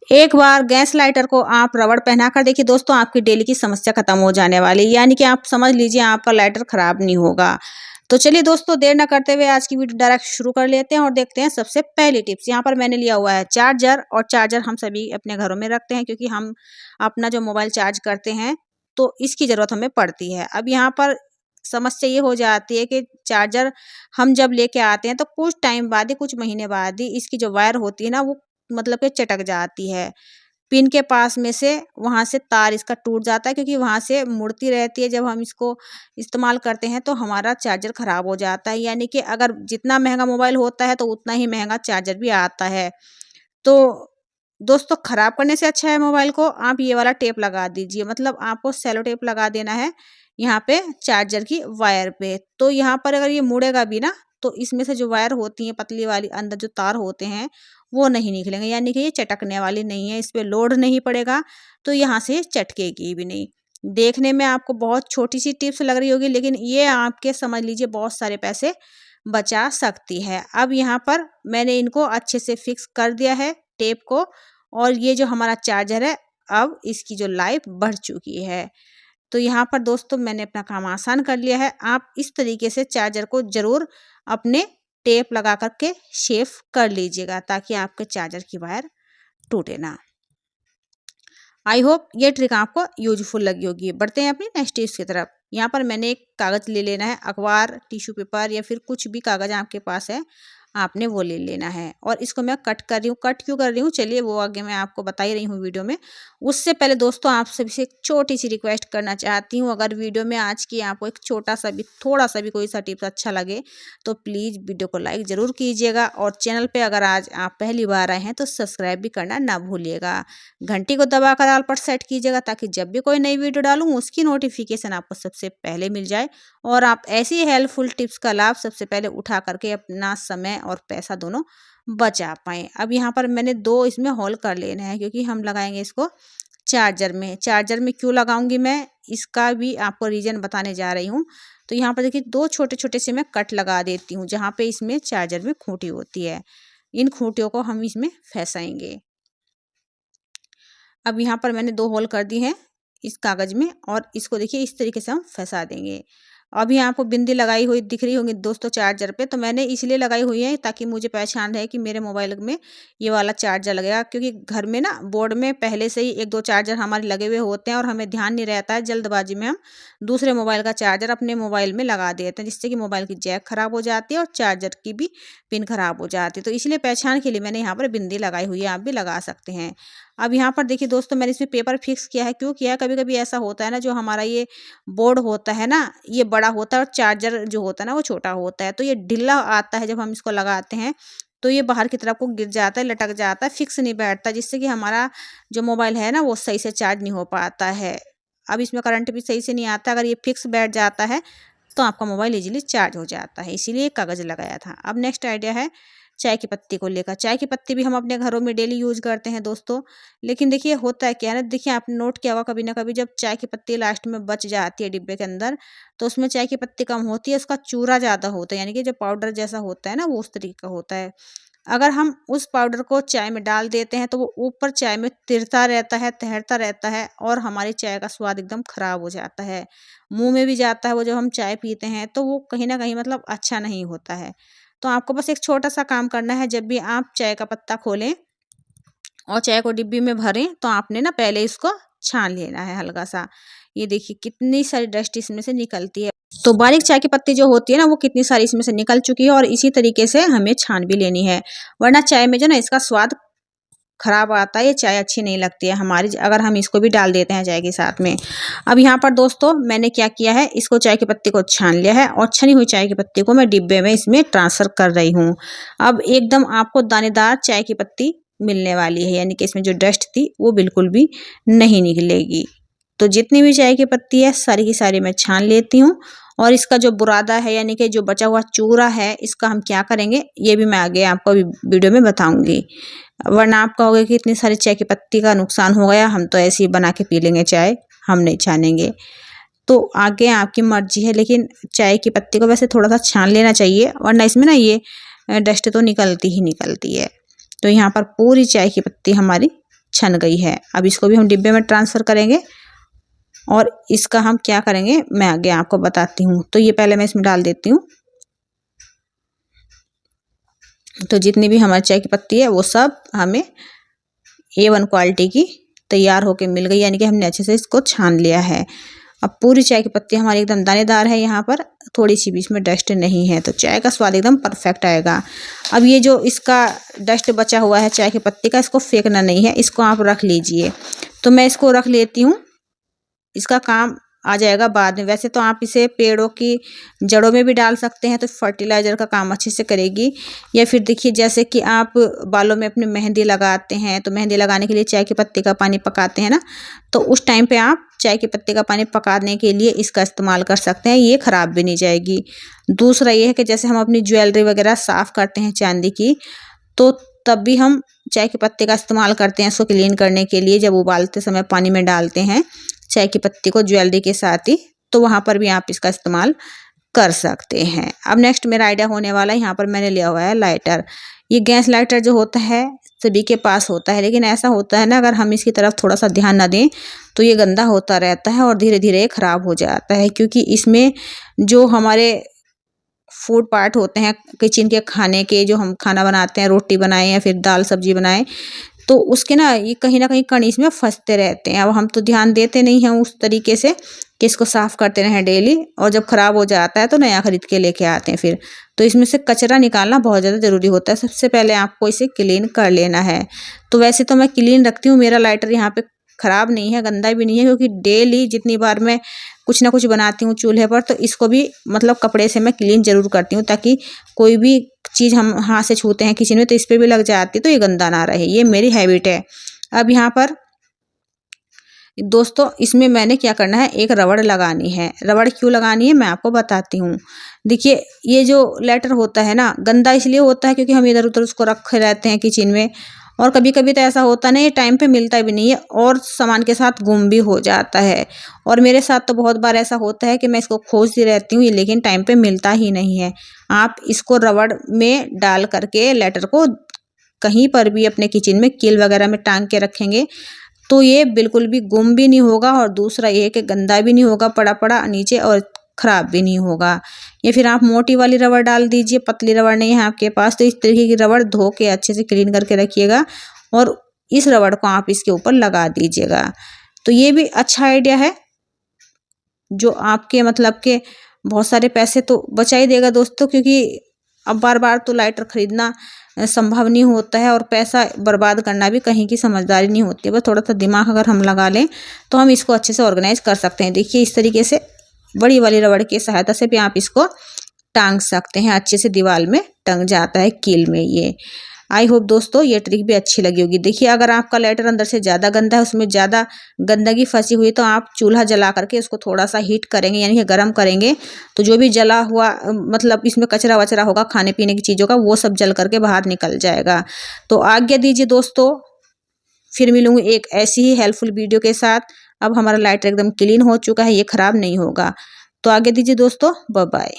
एक बार gas lighter को आप रबड़ पहना कर देखिए दोस्तों, आपकी डेली की समस्या खत्म हो जाने वाली है, यानी कि आप समझ लीजिए आपका लाइटर खराब नहीं होगा। तो चलिए दोस्तों, देर ना करते हुए आज की वीडियो डायरेक्ट शुरू कर लेते हैं और देखते हैं सबसे पहली टिप्स। यहाँ पर मैंने लिया हुआ है चार्जर, और चार्जर हम सभी अपने घरों में रखते हैं क्योंकि हम अपना जो मोबाइल चार्ज करते हैं तो इसकी ज़रूरत हमें पड़ती है। अब यहाँ पर समस्या ये हो जाती है कि चार्जर हम जब लेके आते हैं तो कुछ टाइम बाद ही, कुछ महीने बाद ही इसकी जो वायर होती है ना वो मतलब कि चटक जाती है। पिन के पास में से वहाँ से तार इसका टूट जाता है क्योंकि वहाँ से मुड़ती रहती है। जब हम इसको इस्तेमाल करते हैं तो हमारा चार्जर ख़राब हो जाता है, यानी कि अगर जितना महंगा मोबाइल होता है तो उतना ही महंगा चार्जर भी आता है। तो दोस्तों, ख़राब करने से अच्छा है मोबाइल को आप ये वाला टेप लगा दीजिए, मतलब आपको सेलो टेप लगा देना है यहाँ पे चार्जर की वायर पे। तो यहाँ पर अगर ये मुड़ेगा भी ना तो इसमें से जो वायर होती है पतली वाली, अंदर जो तार होते हैं वो नहीं निकलेंगे, यानी कि ये चटकने वाली नहीं है, इस पे लोड नहीं पड़ेगा तो यहाँ से ये चटकेगी भी नहीं। देखने में आपको बहुत छोटी सी टिप्स लग रही होगी, लेकिन ये आपके समझ लीजिए बहुत सारे पैसे बचा सकती है। अब यहाँ पर मैंने इनको अच्छे से फिक्स कर दिया है टेप को, और ये जो हमारा चार्जर है अब इसकी जो लाइफ बढ़ चुकी है। तो यहाँ पर दोस्तों मैंने अपना काम आसान कर लिया है। आप इस तरीके से चार्जर को ज़रूर अपने टेप लगा कर के शेफ कर लीजिएगा ताकि आपके चार्जर की वायर टूटे ना। आई होप ये ट्रिक आपको यूजफुल लगी होगी। बढ़ते हैं अपनी नेक्स्ट टिप्स की तरफ। यहाँ पर मैंने एक कागज़ ले लेना है, अखबार, टिश्यू पेपर या फिर कुछ भी कागज़ आपके पास है आपने वो ले लेना है, और इसको मैं कट कर रही हूँ। कट क्यों कर रही हूँ चलिए वो आगे मैं आपको बता ही रही हूँ वीडियो में। उससे पहले दोस्तों आप सभी से एक छोटी सी रिक्वेस्ट करना चाहती हूँ, अगर वीडियो में आज की आपको एक छोटा सा भी, थोड़ा सा भी कोई सा टिप्स अच्छा लगे तो प्लीज़ वीडियो को लाइक ज़रूर कीजिएगा, और चैनल पे अगर आज आप पहली बार आए हैं तो सब्सक्राइब भी करना ना भूलिएगा। घंटी को दबाकर ऑल पर सेट कीजिएगा ताकि जब भी कोई नई वीडियो डालूँ उसकी नोटिफिकेशन आपको सबसे पहले मिल जाए, और आप ऐसी हेल्पफुल टिप्स का लाभ सबसे पहले उठा करके अपना समय और पैसा दोनों बचा पाएँ। अब यहाँ पर मैंने 2 इसमें होल कर लेना है क्योंकि हम लगाएंगे इसको चार्जर में। चार्जर में क्यों लगाऊंगी मैं, इसका भी आपको रीज़न बताने जा रही हूँ। तो यहाँ पर देखिए 2 छोटे-छोटे से मैं कट लगा देती हूँ जहाँ पे इसमें चार्जर में खूंटी होती है। इन खूंटियों को हम इसमें फँसाएंगे। अब यहाँ पर मैंने 2 होल कर दिए हैं इस कागज़ में, और इसको देखिए इस तरीके से हम फँसा देंगे। अभी आपको बिंदी लगाई हुई दिख रही होंगी दोस्तों चार्जर पे, तो मैंने इसलिए लगाई हुई है ताकि मुझे पहचान रहे कि मेरे मोबाइल में ये वाला चार्जर लगेगा, क्योंकि घर में ना बोर्ड में पहले से ही 1-2 चार्जर हमारे लगे हुए होते हैं और हमें ध्यान नहीं रहता है, जल्दबाजी में हम दूसरे मोबाइल का चार्जर अपने मोबाइल में लगा देते हैं, जिससे कि मोबाइल की जैक ख़राब हो जाती है और चार्जर की भी पिन ख़राब हो जाती है। तो इसलिए पहचान के लिए मैंने यहाँ पर बिंदी लगाई हुई है, आप भी लगा सकते हैं। अब यहाँ पर देखिए दोस्तों मैंने इसमें पेपर फिक्स किया है, क्यों किया है, कभी-कभी ऐसा होता है ना, जो हमारा ये बोर्ड होता है ना ये बड़ा होता है और चार्जर जो होता है ना वो छोटा होता है, तो ये ढीला आता है जब हम इसको लगाते हैं तो ये बाहर की तरफ को गिर जाता है, लटक जाता है, फिक्स नहीं बैठता, जिससे कि हमारा जो मोबाइल है ना वो सही से चार्ज नहीं हो पाता है। अब इसमें करंट भी सही से नहीं आता, अगर ये फिक्स बैठ जाता है तो आपका मोबाइल ईजिली चार्ज हो जाता है, इसीलिए कागज़ लगाया था। अब नेक्स्ट आइडिया है चाय की पत्ती को लेकर। चाय की पत्ती भी हम अपने घरों में डेली यूज़ करते हैं दोस्तों, लेकिन देखिए होता है क्या है ना, देखिए आपने नोट किया होगा कभी ना कभी, जब चाय की पत्ती लास्ट में बच जाती है डिब्बे के अंदर तो उसमें चाय की पत्ती कम होती है, उसका चूरा ज़्यादा होता है, यानी कि जो पाउडर जैसा होता है ना वो उस तरीके का होता है। अगर हम उस पाउडर को चाय में डाल देते हैं तो वो ऊपर चाय में तिरता रहता है, तैरता रहता है, और हमारी चाय का स्वाद एकदम ख़राब हो जाता है, मुँह में भी जाता है वो जब हम चाय पीते हैं, तो वो कहीं न कहीं मतलब अच्छा नहीं होता है। तो आपको बस एक छोटा-सा काम करना है, जब भी आप चाय का पत्ता खोलें और चाय को डिब्बी में भरें तो आपने ना पहले इसको छान लेना है हल्का-सा। ये देखिए कितनी सारी डस्ट इसमें से निकलती है। तो बारीक चाय की पत्ती जो होती है ना वो कितनी सारी इसमें से निकल चुकी है, और इसी तरीके से हमें छान भी लेनी है, वरना चाय में जो ना इसका स्वाद खराब आता है, ये चाय अच्छी नहीं लगती है हमारी, अगर हम इसको भी डाल देते हैं चाय के साथ में। अब यहाँ पर दोस्तों मैंने क्या किया है, इसको चाय की पत्ती को छान लिया है और छनी हुई चाय की पत्ती को मैं डिब्बे में इसमें ट्रांसफ़र कर रही हूँ। अब एकदम आपको दानेदार चाय की पत्ती मिलने वाली है, यानी कि इसमें जो डस्ट थी वो बिल्कुल भी नहीं निकलेगी। तो जितनी भी चाय की पत्ती है सारी की सारी मैं छान लेती हूँ, और इसका जो बुरादा है यानी कि जो बचा हुआ चूरा है इसका हम क्या करेंगे ये भी मैं आगे आपको वीडियो में बताऊँगी। वरना आप कहोगे कि इतनी सारी चाय की पत्ती का नुकसान हो गया, हम तो ऐसे ही बना के पी लेंगे चाय, हम नहीं छानेंगे। तो आगे आपकी मर्जी है, लेकिन चाय की पत्ती को वैसे थोड़ा सा छान लेना चाहिए, वरना इसमें ना ये डस्ट तो निकलती ही निकलती है। तो यहाँ पर पूरी चाय की पत्ती हमारी छन गई है। अब इसको भी हम डिब्बे में ट्रांसफ़र करेंगे और इसका हम क्या करेंगे मैं आगे आपको बताती हूँ। तो ये पहले मैं इसमें डाल देती हूँ। तो जितनी भी हमारी चाय की पत्ती है वो सब हमें A1 क्वालिटी की तैयार होके मिल गई, यानी कि हमने अच्छे से इसको छान लिया है। अब पूरी चाय की पत्ती हमारी एकदम दानेदार है, यहाँ पर थोड़ी सी भी इसमें डस्ट नहीं है, तो चाय का स्वाद एकदम परफेक्ट आएगा। अब ये जो इसका डस्ट बचा हुआ है चाय की पत्ती का, इसको फेंकना नहीं है, इसको आप रख लीजिए। तो मैं इसको रख लेती हूँ, इसका काम आ जाएगा बाद में। वैसे तो आप इसे पेड़ों की जड़ों में भी डाल सकते हैं, तो फर्टिलाइज़र का काम अच्छे से करेगी। या फिर देखिए जैसे कि आप बालों में अपनी मेहंदी लगाते हैं, तो मेहंदी लगाने के लिए चाय की पत्ती का पानी पकाते हैं ना, तो उस टाइम पे आप चाय की पत्ती का पानी पकाने के लिए इसका इस्तेमाल कर सकते हैं, ये ख़राब भी नहीं जाएगी। दूसरा ये है कि जैसे हम अपनी ज्वेलरी वगैरह साफ़ करते हैं चांदी की, तो तब भी हम चाय की पत्ती का इस्तेमाल करते हैं इसको क्लीन करने के लिए। जब उबालते समय पानी में डालते हैं चाय की पत्ती को ज्वेलरी के साथ ही, तो वहाँ पर भी आप इसका इस्तेमाल कर सकते हैं। अब नेक्स्ट मेरा आइडिया होने वाला है, यहाँ पर मैंने लिया हुआ है लाइटर। ये गैस लाइटर जो होता है सभी के पास होता है, लेकिन ऐसा होता है ना, अगर हम इसकी तरफ थोड़ा सा ध्यान ना दें तो ये गंदा होता रहता है और धीरे धीरे ख़राब हो जाता है, क्योंकि इसमें जो हमारे फूड पार्ट होते हैं किचन के खाने के, जो हम खाना बनाते हैं, रोटी बनाएं या फिर दाल सब्जी बनाएं, तो उसके ना ये कहीं ना कहीं कण इसमें फंसते रहते हैं। अब हम तो ध्यान देते नहीं हैं उस तरीके से कि इसको साफ़ करते रहें डेली, और जब ख़राब हो जाता है तो नया खरीद के लेके आते हैं फिर। तो इसमें से कचरा निकालना बहुत ज़्यादा ज़रूरी होता है। सबसे पहले आपको इसे क्लीन कर लेना है। तो वैसे तो मैं क्लीन रखती हूँ, मेरा लाइटर यहाँ पे ख़राब नहीं है, गंदा भी नहीं है, क्योंकि डेली जितनी बार मैं कुछ ना कुछ बनाती हूँ चूल्हे पर, तो इसको भी मतलब कपड़े से मैं क्लीन ज़रूर करती हूँ, ताकि कोई भी चीज़ हम हाथ से छूते हैं किचन में तो इस पर भी लग जाती है, तो ये गंदा ना रहे, ये मेरी हैबिट है। अब यहाँ पर दोस्तों इसमें मैंने क्या करना है, एक रबड़ लगानी है। रबड़ क्यों लगानी है मैं आपको बताती हूँ। देखिए ये जो लेटर होता है ना, गंदा इसलिए होता है क्योंकि हम इधर उधर उसको रखे रहते हैं किचन में, और कभी कभी तो ऐसा होता नहीं, टाइम पे मिलता भी नहीं है और सामान के साथ गुम भी हो जाता है। और मेरे साथ तो बहुत बार ऐसा होता है कि मैं इसको खोजती रहती हूँ लेकिन टाइम पे मिलता ही नहीं है। आप इसको रबड़ में डाल करके लेटर को कहीं पर भी अपने किचन में कील वगैरह में टांग के रखेंगे तो ये बिल्कुल भी गुम भी नहीं होगा, और दूसरा ये है कि गंदा भी नहीं होगा पड़ा पड़ा नीचे, और ख़राब भी नहीं होगा। या फिर आप मोटी वाली रबड़ डाल दीजिए, पतली रबड़ नहीं है आपके पास तो इस तरीके की रबड़ धो के अच्छे से क्लीन करके रखिएगा और इस रबड़ को आप इसके ऊपर लगा दीजिएगा। तो ये भी अच्छा आइडिया है जो आपके मतलब के बहुत सारे पैसे तो बचा ही देगा दोस्तों, क्योंकि अब बार बार तो लाइटर ख़रीदना संभव नहीं होता है और पैसा बर्बाद करना भी कहीं की समझदारी नहीं होती है। बस थोड़ा सा दिमाग अगर हम लगा लें तो हम इसको अच्छे से ऑर्गेनाइज कर सकते हैं। देखिए इस तरीके से बड़ी वाली रबड़ की सहायता से भी आप इसको टांग सकते हैं, अच्छे से दीवार में टंग जाता है कील में ये। आई होप दोस्तों ये ट्रिक भी अच्छी लगी होगी। देखिए अगर आपका लाइटर अंदर से ज़्यादा गंदा है, उसमें ज़्यादा गंदगी फंसी हुई, तो आप चूल्हा जला करके उसको थोड़ा सा हीट करेंगे यानी कि गर्म करेंगे, तो जो भी जला हुआ मतलब इसमें कचरा वचरा होगा खाने पीने की चीज़ों का, वो सब जल करके बाहर निकल जाएगा। तो आज्ञा दीजिए दोस्तों, फिर मिलूंगी एक ऐसी ही हेल्पफुल वीडियो के साथ। अब हमारा लाइटर एकदम क्लीन हो चुका है, ये ख़राब नहीं होगा। तो आगे दीजिए दोस्तों, बाय बाय।